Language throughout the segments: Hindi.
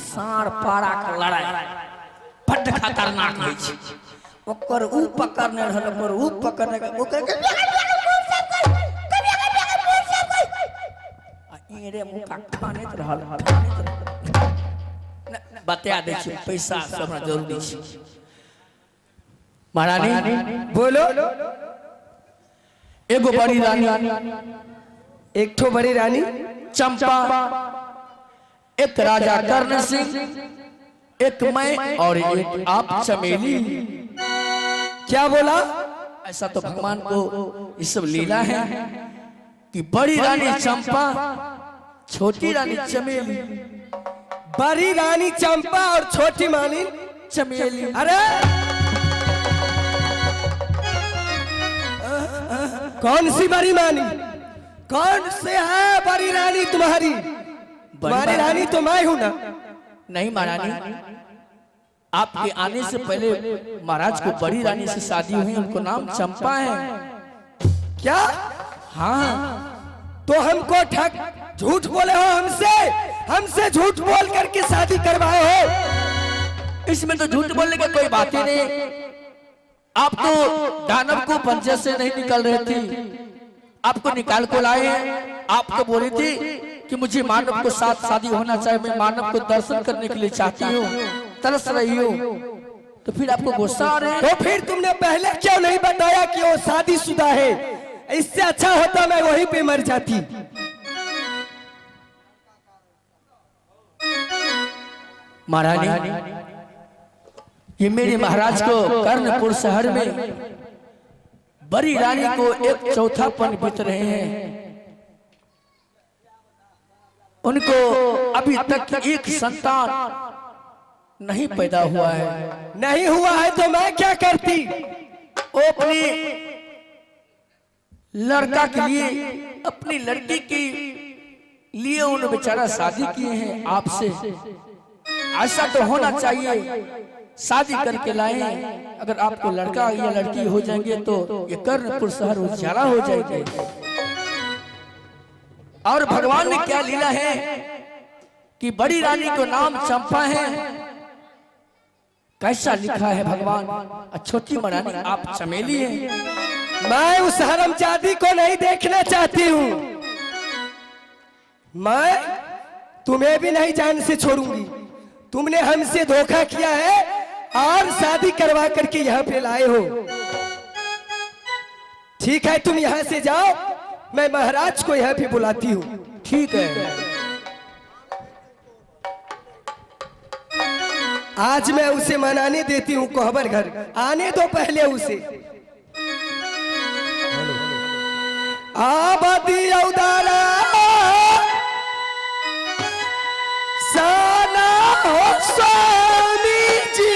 साढ़ पारा का लड़ाई बड़ खतरनाक होई छै। ओकर ऊ पकड़ने रहल, ओकर ऊ पकड़ने के ओकर इरे मुंह खाने रहल। बता दे छी पैसा सब हमरा जरूरी छै। महारानी बोलो। एगो बड़ी रानी, एक ठो बड़ी रानी चंपा, एक राजा कर्ण सिंह, एक मैं और एक आप चमेली। क्या बोला? ऐसा तो भगवान को ये सब लीला है कि बड़ी रानी चंपा, छोटी रानी चमेली। बड़ी रानी चंपा और छोटी रानी चमेली। अरे कौन सी बड़ी रानी? कौन से है बड़ी रानी तुम्हारी? तुम्हारी रानी तो मैं हूं ना। नहीं महारानी, आपके आने से पहले महाराज को बड़ी रानी से शादी हुई, उनको नाम चंपा है। क्या? हाँ। तो हमको ठग झूठ बोले हो हमसे? हमसे झूठ बोल करके शादी करवाए हो? इसमें तो झूठ बोलने की कोई बात ही नहीं। आप तो दानव को पंजे से नहीं निकल रहे थे, आपको निकाल को लाए हैं। आप तो बोली थी कि मुझे मानव को साथ शादी होना चाहिए, मैं मानव को दर्शन करने के लिए चाहती हूँ, तरस रही हूँ। तो फिर आपको गुस्सा आ रहा है? तो फिर तुमने पहले क्यों नहीं बताया कि वो शादीशुदा है? इससे अच्छा होता मैं वहीं पे मर जाती। महारानी, ये मेरे महाराज को कर्णपुर शहर में बड़ी रानी को एक चौथापन बीत रहे हैं। उनको अभी तक एक संतान नहीं पैदा हुआ है। नहीं हुआ है तो मैं क्या करती? वो अपनी लड़का के लिए, अपनी लड़की के लिए उन्होंने बेचारा शादी किए हैं आपसे। ऐसा तो होना चाहिए, शादी करके लाए। अगर आपको लड़का या लड़की हो जाएंगे तो ये कर्णपुर शहर उजाला हो जाएंगे। और भगवान ने क्या लीला है कि बड़ी रानी को नाम चंपा है। कैसा लिखा है भगवान, और छोटी रानी आप चमेली हैं। मैं उस हरामजादी को नहीं देखना चाहती हूँ। मैं तुम्हें भी नहीं जान से छोड़ूंगी। तुमने हमसे धोखा किया है और शादी करवा करके यहाँ पे लाए हो। ठीक है, तुम यहाँ से जाओ, मैं महाराज को यहाँ पे बुलाती हूँ। ठीक है। आज मैं उसे मनाने देती हूँ कोहबर घर। आने दो पहले उसे। आबादी उदारा साना हो स्वामी जी।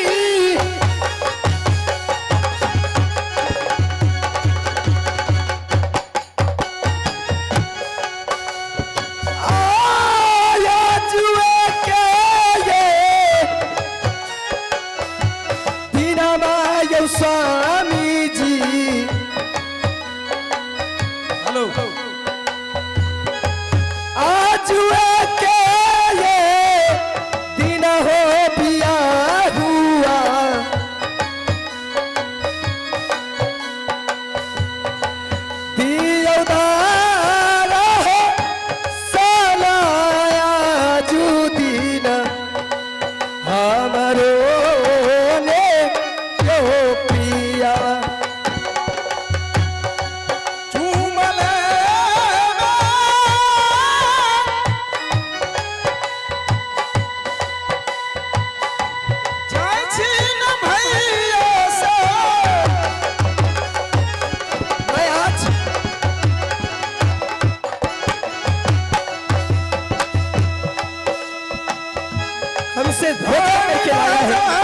आया जुए के ये दीना माया स्वामी जी। हेलो। आज के ये दिन हो पिया हुआ। दियोदारा हो सलाया जू दिन हमरो ने यो पिया। हमसे धोखा करके लाया है।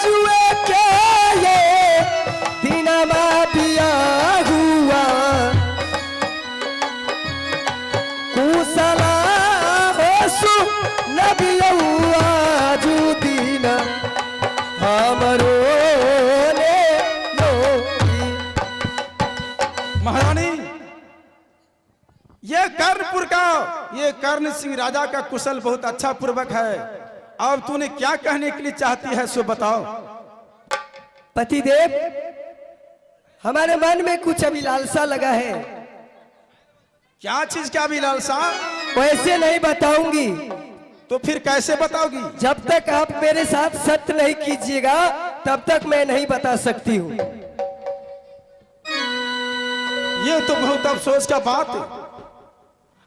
जुए के ये दिनमा बिया हुआ कुशला होसु नबियौआ जु दिन हमरो ने लोकी। महारानी, ये कर्णपुर का, ये कर्ण सिंह राजा का कुशल बहुत अच्छा पूर्वक है। अब तूने क्या कहने के लिए चाहती है सो बताओ। पतिदेव, हमारे मन में कुछ अभी लालसा लगा है। क्या चीज का भी लालसा? वैसे नहीं बताऊंगी। तो फिर कैसे बताओगी? जब तक आप मेरे साथ सत्य नहीं कीजिएगा तब तक मैं नहीं बता सकती हूँ। ये तो बहुत अफसोस का बात है।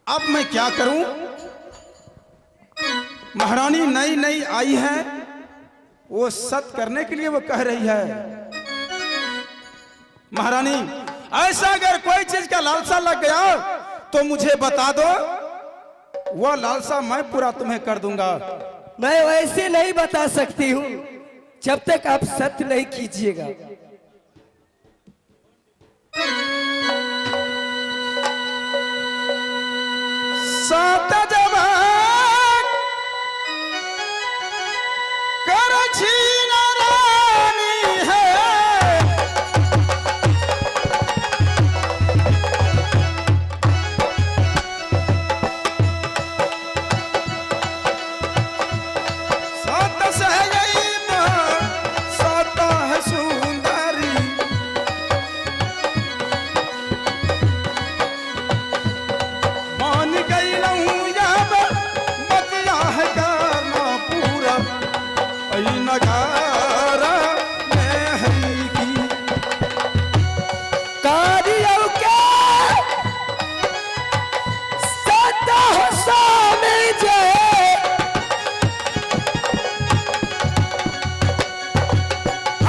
अब मैं क्या करूं? महारानी नई नई आई है, वो सत्य करने के लिए वो कह रही है। महारानी, ऐसा अगर कोई चीज का लालसा लग गया तो मुझे बता दो, वह लालसा मैं पूरा तुम्हें कर दूंगा। मैं वैसे नहीं बता सकती हूँ जब तक आप सत्य नहीं कीजिएगा। सात जवान कर छीन रानी है, सात सहजई सात है सुंदरी, मान गई लहूं जब बतिया है करना पूरा, ऐ नगारा में है की। कारियों के सदा हो सामे जे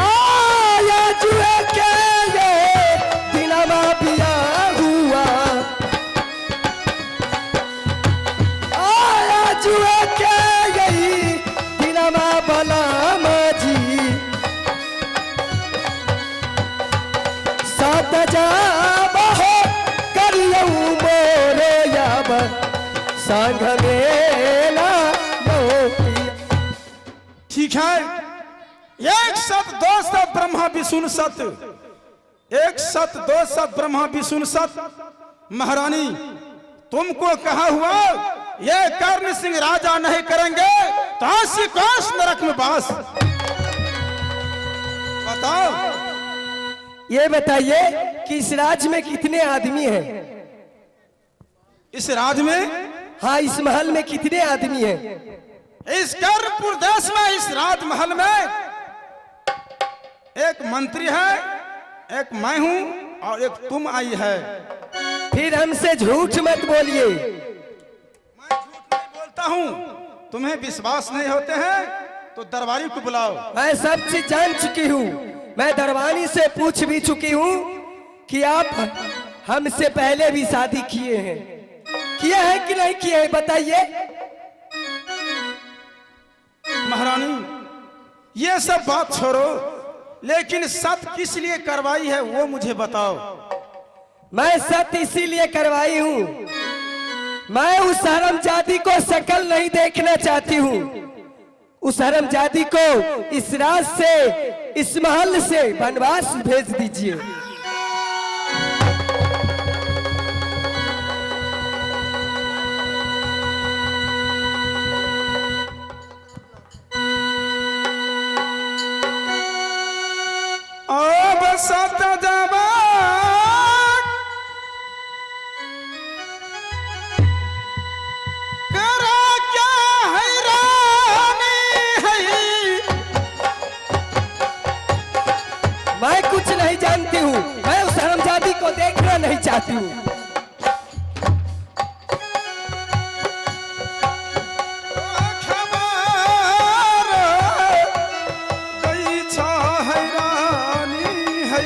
आया जुए के ये दिनमा बिया हुआ आया जुए के यही दिनमा बलम जी सात जाब हो करियऊ मोरे याब संग मेला लोकी। ठीक है, एक सत दो सत ब्रह्मा विष्णु सत, एक सत दो सत ब्रह्मा विष्णु सत। महारानी, तुमको कहा हुआ ये कर्ण सिंह राजा नहीं करेंगे तो आसी कोस नरक में बास। बताओ। ये बताइए कि इस राज्य में कितने आदमी हैं? इस राज में, हाँ, इस महल में कितने आदमी हैं? इस कर्णपुर देश में, इस राजमहल में एक मंत्री है, एक मैं हूं और एक तुम आई है। फिर हमसे झूठ मत बोलिए। मैं झूठ नहीं बोलता हूं। तुम्हें विश्वास नहीं होते हैं तो दरबारी को बुलाओ। मैं सब चीज जान चुकी हूँ। मैं दरबारी से पूछ भी चुकी हूँ कि आप हमसे पहले भी शादी किए हैं, किया है कि नहीं किया है, बताइए। महारानी, ये सब बात छोड़ो, लेकिन सत्य किस लिए करवाई है वो मुझे बताओ। मैं सत्य इसीलिए करवाई हूँ, मैं उस हरमजादी को शकल नहीं देखना चाहती हूँ। उस हरमजादी को इस राज से, इस महल से वनवास भेज दीजिए। अब सत जवान करा क्या हैरानी है। मैं कुछ नहीं जानती हूँ, मैं उस हरमजादी को देखना नहीं चाहती हूँ। खबर गई छा हैरानी है।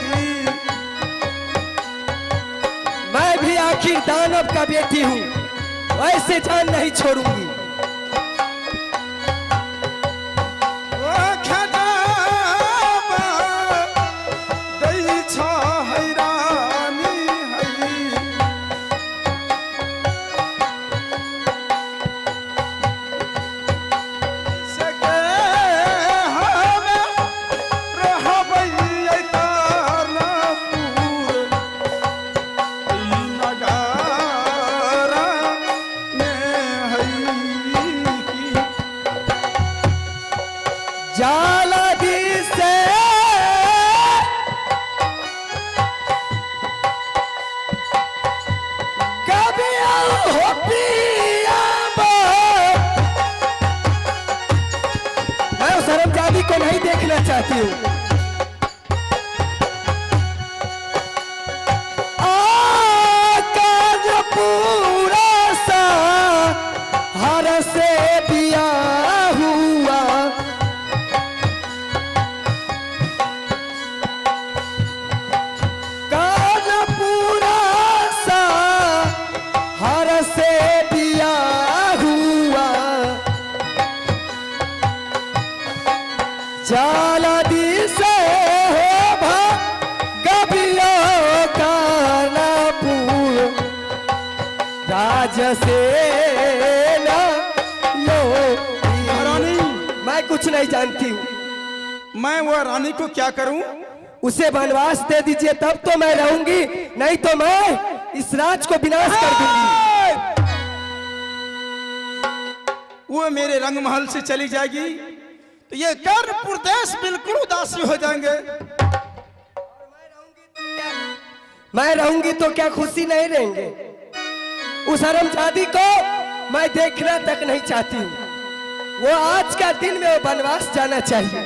मैं भी आखिर दानव का बेटी हूँ, वैसे जान नहीं छोड़ूंगी। खबर जाला दी से कभी हो पिया मैं उस हरमजादी को नहीं देखना चाहती हूँ। पूरा सा हर से दिया हुआ काज पूरा सा हर से दिया हुआ जाला दी से हो गबियों का ना पूरा राज से ना लो। महारानी, मैं कुछ नहीं जानती हूँ। मैं वह रानी को क्या करूं? उसे वनवास दे दीजिए तब तो मैं रहूंगी, नहीं तो मैं इस राज को विनाश कर दूंगी। वो मेरे रंग महल से चली जाएगी तो ये कर्णपुर देश बिल्कुल उदासी हो जाएंगे। मैं रहूंगी तो क्या खुशी नहीं रहेंगे? उस हरमजादी को मैं देखना तक नहीं चाहती हूँ। वो आज का दिन में वनवास जाना चाहिए।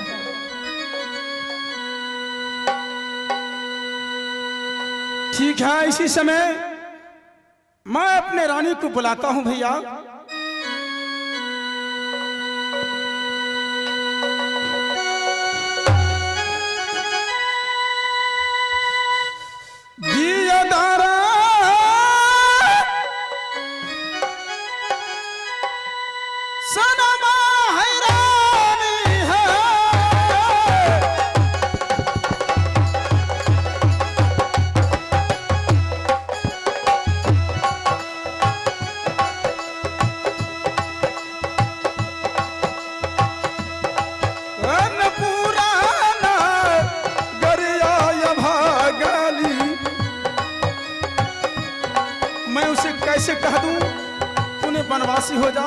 ठीक है, इसी समय मैं अपने रानी को बुलाता हूं भैया। कैसे कह दूं तूने वनवासी हो जा?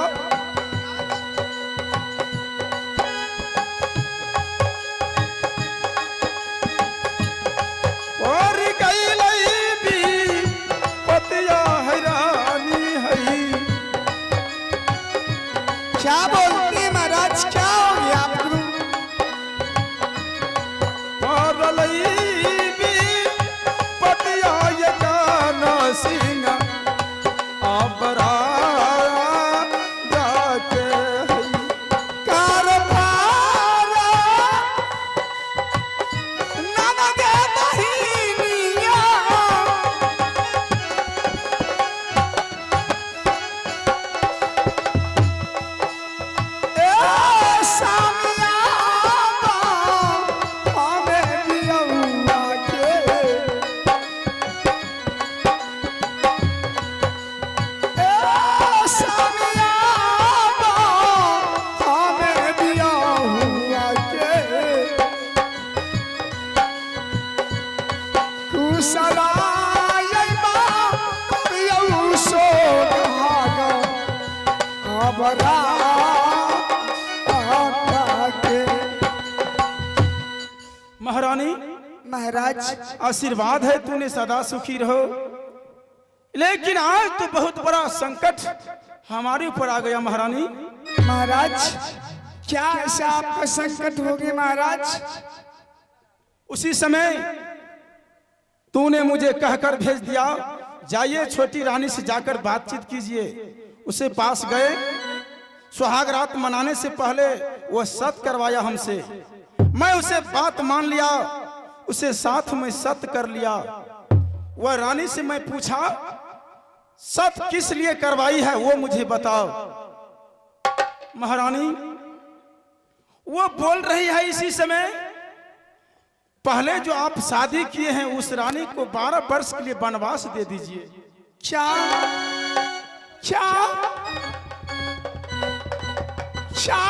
और गई भी पतिया हैरानी है। क्या बोलती है महाराज, क्या हो गया आपको? और भी पतिया ये गाना सिंगा आबरा जाके कारभारा ननद बहिनिया ए सामिया हमें बियौआ के महारानी, महाराज आशीर्वाद है तूने सदा सुखी रहो, लेकिन आज तो बहुत बड़ा संकट हमारे ऊपर आ गया महारानी। महाराज क्या ऐसा आपका संकट हो गया महाराज? उसी समय तूने मुझे कहकर भेज दिया, जाइए छोटी रानी से जाकर बातचीत कीजिए। उसे पास गए, सुहाग रात मनाने से पहले वह सत्य करवाया हमसे। मैं उसे बात मान लिया, उसे साथ में सत्य कर लिया। वह रानी से मैं पूछा, सत्य किस लिए करवाई है वो मुझे बताओ। महारानी वो बोल रही है इसी समय, पहले जो आप शादी किए हैं उस रानी को 12 वर्ष के लिए वनवास दे दीजिए। क्या क्या क्या